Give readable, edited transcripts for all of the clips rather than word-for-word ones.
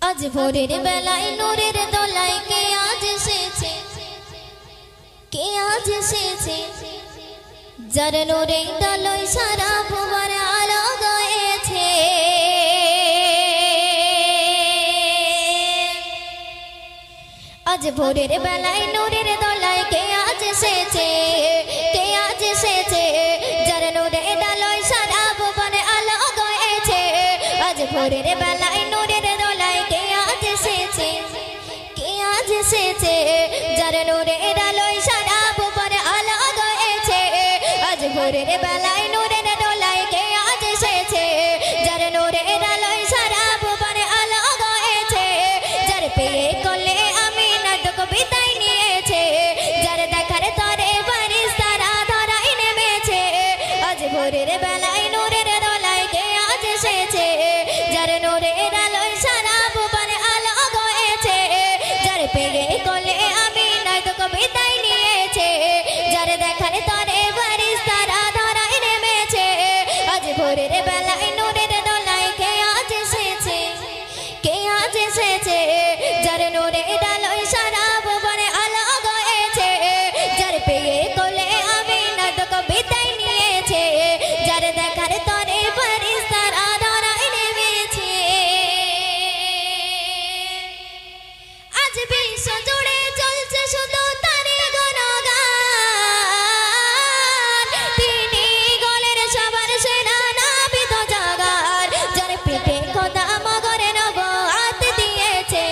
আজ ভোরের বেলায় নূরের দোলায় কে আজ এসেছে, কে আজ এসেছে, যার নূরে ডালয় সারা ভুবন আলো গয়েছে। আজ ভোরের বেলায় নূরের দোলায় কে আজ এসেছে, কে আজ এসেছে, যার নূরে ডালয় সারা ভুবন আলো গয়েছে। আজ ভোরের বেলায় নূরের দোলায় কে আজ এসেছে, কে আজ এসেছে, যার নূরে ডালয় সারা ভুবন আলো গয়েছে। আজ ভোরের বেলায় নূরের দোলায় কে আজ এসেছে, যার নূরে ডালয় সারা ভুবন আলো গয়েছে। যার পেয়ে কোলে আমিনাত বিদায় নিয়েছে, যার দেখার তরে ফেরেশতারা ধরায় নেমেছে। আজ ভোরের বেলায় নূরের দোলায় কে আজ এসেছে, যার নূরে ডালয় সারা ভুবন আলো গয়েছে। যার পেয়ে কোলে আমিনাত বিদায় নিয়েছে, যার দেখার তরে ফেরেশতারা ধরায় নেমেছে। আজ ভোরের বেলায় নূরের দোলায় কে আজ এসেছে, কে আজ এসেছে, যার নূরে ডালয় সারা ভুবন আলো গয়েছে। যার পেয়ে কোলে আমিনাত বিদায় নিয়েছে, যার দেখার তরে ফেরেশতারা ধরায় নেমেছে। আজ বিশ্ব জুড়ে চলছে শুধু তারই গুণগান, তিনি গলের সবার সেনা নাবিত জাগার। যার পিঠে খোদা মগরে নবুয়ত দিয়েছে,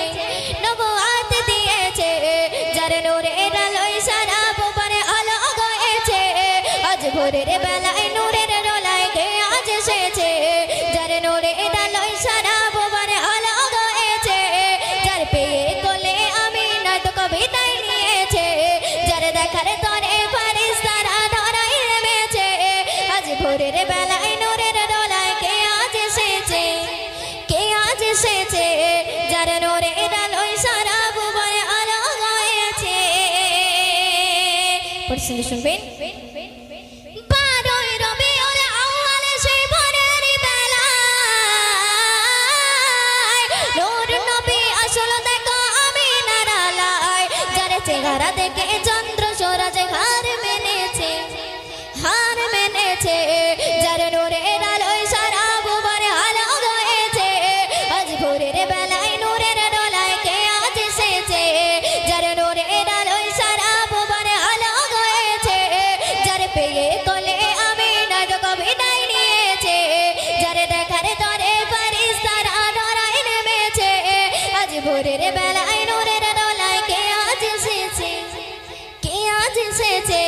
নবুয়ত দিয়েছে, যার নূরে ডালয় সারা ভুবন আলো গয়েছে। আজ ভোরের বেলায় নূরের দোলায় কে আজ এসেছে, যার নূরে ডালয় সারা ভুবন আলো গয়েছে। যার পেয়ে কোলে আমিনাত বিদায় নিয়েছে, যার দেখার তরে ফেরেশতারা ধরায় নেমেছে। আজ ভোরের বেলায় নূরের দোলায় কে আজ এসেছে, কে আজ এসেছে, যার নূরে ডালয় সারা ভুবন আলো গয়েছে। পরিস্থিতি শুনবেন। 12ই রবিউল আউয়াল সেই ভোরের বেলায় নূর নবী আসল দেখো আমিনার আলায়। যার চেহারা দেখে চন্দ্র সূরজ হার মেনেছে, হার মেনেছে, যার নূরে ডালয় সারা ভুবন আলো গয়েছে। আজ ভোরের বেলায় নূরের দোলায় কে আজ এসেছে, যার নূরে ডালয় সারা ভুবন আলো গয়েছে। যার পেয়ে কোলে আমিনাত বিদায় নিয়েছে, যার দেখার তরে ফেরেশতারা ধরায় নেমেছে। আজ ভোরের বেলায় নূরের দোলায় কে আজ এসেছে, কে আজ এসেছে,